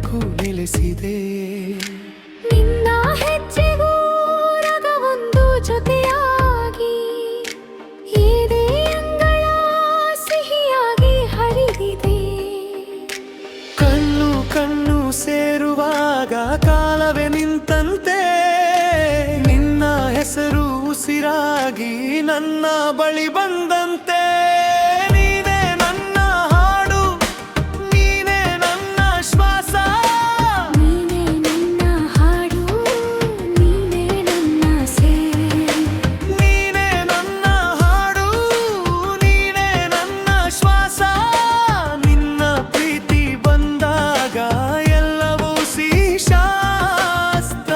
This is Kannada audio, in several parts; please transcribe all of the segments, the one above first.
ಕೊನೆಗೂ ನೆಲೆಸಿದೆ. ನಿನ್ನ ಹೆಜ್ಜೆಗೂ ರಗವೊಂದು ಜೊತೆಯಾಗಿ ಏದೇ ಅಂಗಳ ಸಿಹಿಯಾಗಿ ಹರಿದಿದೆ. ಕಣ್ಣು ಕಣ್ಣು ಸೇರುವಾಗ ಕಾಲವೇ ನಿಂತಂತೆ, ನಿನ್ನ ಹೆಸರು ಉಸಿರಾಗಿ ನನ್ನ ಬಳಿ ಬಂದಂತೆ. ನೀನೇ ನನ್ನ ಹಾಡು, ನೀನೇ ನನ್ನ ಶ್ವಾಸ, ನೀನೇ ನನ್ನ ಹಾಡು, ನೀನೇ ನನ್ನ ಸೇವೆ. ನೀನೇ ನನ್ನ ಹಾಡು, ನೀನೇ ನನ್ನ ಶ್ವಾಸ. ನಿನ್ನ ಪ್ರೀತಿ ಬಂದಾಗ ಎಲ್ಲವೂ ಶಾಸ್ತ್ರ.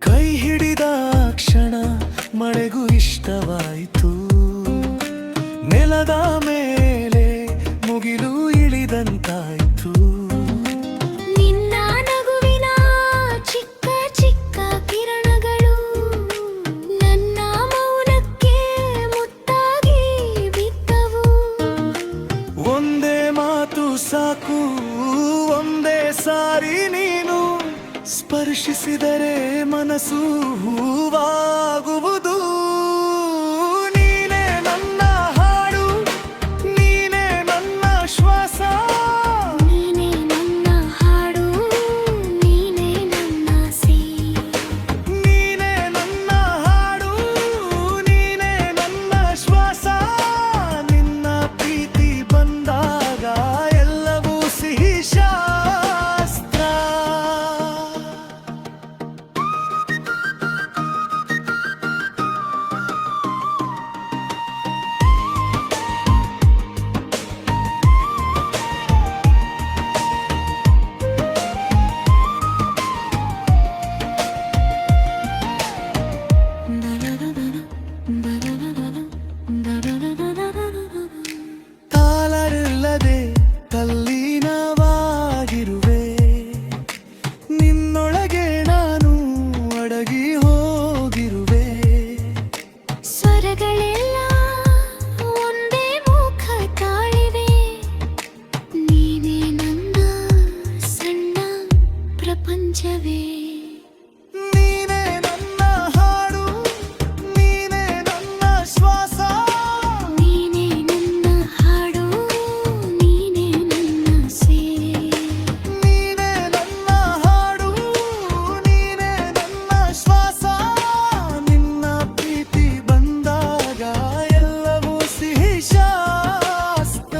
ಕೈ ಹಿಡಿದ ಕ್ಷಣ ಮಳೆಗೂ ಇಷ್ಟವಾಯಿತು. ನೆಲದ ಮೇಲೆ ಮುಗಿಲು ಇಳಿದಂತಾಯಿತು. ನಿನ್ನ ನಗುವಿನ ಚಿಕ್ಕ ಚಿಕ್ಕ ಕಿರಣಗಳು ನನ್ನ ಮೌನಕ್ಕೆ ಮುತ್ತಾಗಿ ಬಿದ್ದವು. ಒಂದೇ ಮಾತು ಸಾಕು, ಒಂದೇ ಸಾರಿ ನೀನು ಸ್ಪರ್ಶಿಸಿದರೆ ಮನಸ್ಸು ಹೂವಾಗುವುದು. ನೀನೇ ನನ್ನ ಹಾಡು, ನೀನೇ ನನ್ನ ಶ್ವಾಸ, ನೀನೇ ನನ್ನ ಹಾಡು, ನೀನೇ ನನ್ನ ಸಿಹಿ. ನೀನೇ ನನ್ನ ಹಾಡು, ನೀನೇ ನನ್ನ ಶ್ವಾಸ. ನಿನ್ನ ಪ್ರೀತಿ ಬಂದಾಗ ಎಲ್ಲವೂ ಸಿಹಿ ಶಾಸ್ತ್ರ. ತಾಳರಿಲ್ಲದೆ ತಲ್ಲೀನವಾಗಿರುವೆ, ನಿನ್ನೊಳಗೆ ನಾನು ಅಡಗಿ ಹೋಗಿರುವೆ. ಸ್ವರಗಳೆಲ್ಲ ಒಂದೇ ಮುಖ ತಾಳಿವೆ, ನೀನೇ ನನ್ನ ಸಣ್ಣ ಪ್ರಪಂಚವೇ. ನೀನೇ ನನ್ನ ಹಾಡು, ನೀನೇ ನನ್ನ ಶ್ವಾಸ, ನೀನೇ ನನ್ನ ಹಾಡು, ನೀನೇ ನನ್ನ ಸೇವೆ. ನೀನೇ ನನ್ನ ಹಾಡು, ನೀನೇ ನನ್ನ ಶ್ವಾಸ. ನಿನ್ನ ಪ್ರೀತಿ ಬಂದಾಗ ಎಲ್ಲವೂ ಸಿಹಿ ಶಾಸ್ತ್ರ.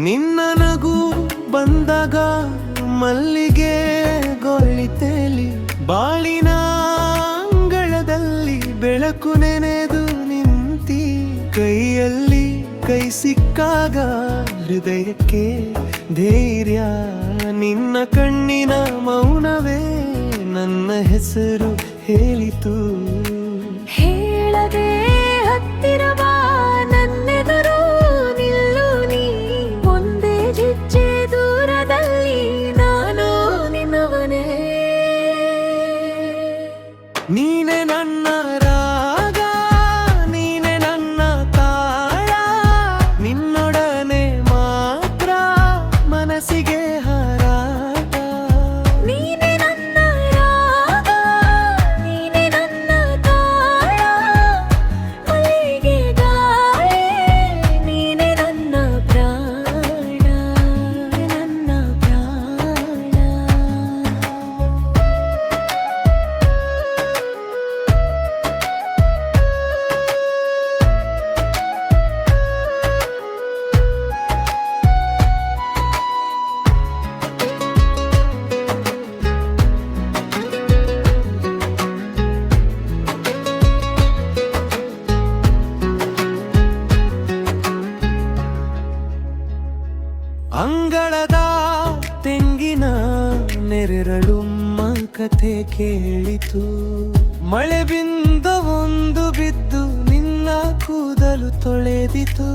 ನಿನ್ನ ನಗು ಬಂದಾಗ ಮಲ್ಲಿಗೆ ಗೊಳಿತೇಲಿ, ಬಾಳಿನ ಅಂಗಳದಲ್ಲಿ ಬೆಳಕು ನೆನೆದು ನಿಂತಿ. ಕೈಯಲ್ಲಿ ಕೈ ಸಿಕ್ಕಾಗ ಹೃದಯಕ್ಕೆ ಧೈರ್ಯ. ನಿನ್ನ ಕಣ್ಣಿನ ಮೌನವೇ ನನ್ನ ಹೆಸರು ಹೇಳಿತು. ಹೇಳದೆ ಹತ್ತಿರ ಬಾ ನನ್ನೆದುರು ನಿಲ್ಲು ನೀ, ಒಂದೇ ಹೆಜ್ಜೆ ದೂರದಲ್ಲಿ ನಾನು ನಿನ್ನವನೇ. ನೀನೆ ನನ್ನ ರಾಗ, ನೀನೆ ನನ್ನ ತಾಳ, ನಿನ್ನೊಡನೆ ಮಾತ್ರ ಮನಸ್ಸಿಗೆ ಹಾರಾಟ. ನೀನೆ ನನ್ನ ರಾಗ, ನೀನೆ ನನ್ನ ಅಂಗಳದ ತೆಂಗಿನ ನೆರೆರಳುಮ್ಮ ಕಥೆ ಕೇಳಿತು. ಮಳೆ ಬಿಂದವೊಂದು ಬಿದ್ದು ನಿನ್ನ ಕೂದಲು ತೊಳೆದಿತು.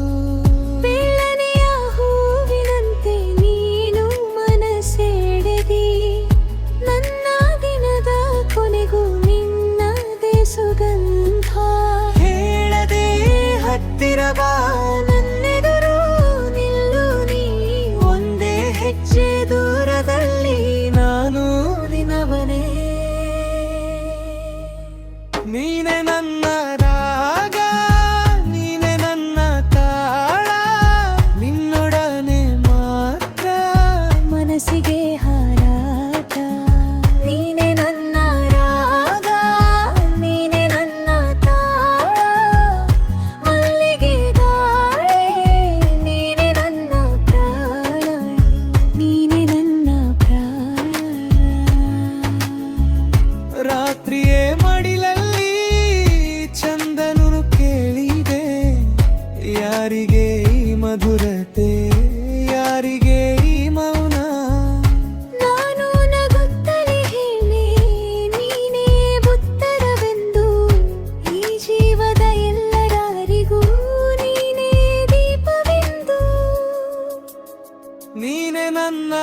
ಬೆಳ್ಳನೆಯ ಹೂವಿನಂತೆ ನೀನು ಮನಸೆಳೆದಿ, ನನ್ನ ದಿನದ ಕೊನೆಗೂ ನಿನ್ನದೇ ಸುಗಂಧ. ಹೇಳದೆ ಹತ್ತಿರ ಬಾ, ನನ್ನೆದುರು ನಿಲ್ಲು ನೀ, ಒಂದೇ ಹೆಜ್ಜೆ ದೂರದಲ್ಲಿ ನಾನು ನಿನ್ನವನೇ. ನೀನೆ ನನ್ನ ರಾಗ, ನೀನೆ ನನ್ನ ತಾಳ, ನಿನ್ನೊಡನೆ ಮಾತ್ರ ಮನಸ್ಸಿಗೆ ಹಾರಾಟ. ನೀನೆ ನನ್ನ ರಾಗ, ನೀನೆ ನನ್ನ ತಾಳ, ಮಲ್ಲಿಗೆ ಗಾಳಿ, ನೀನೆ ನನ್ನ ಪ್ರಾಣ, ನೀನೆ ನನ್ನ ಪ್ರಾಣ. ರಾತ್ರಿಯೇ ಮಡಿಲಲ್ಲಿ ಚಂದನು ಕೇಳಿದೆ, ಯಾರಿಗೆ ಈ ಮಧುರತೆ, ಯಾರಿಗೆ ಈ ಮೌನ. ನಾನು ನಗುತ್ತಲೇ ಹೇಳಿ, ನೀನೇ ಉತ್ತರವೆಂದು, ಈ ಜೀವದ ಎಲ್ಲರಿಗೂ ನೀನೇ ದೀಪವೆಂದು. ನೀನೆ ನನ್ನ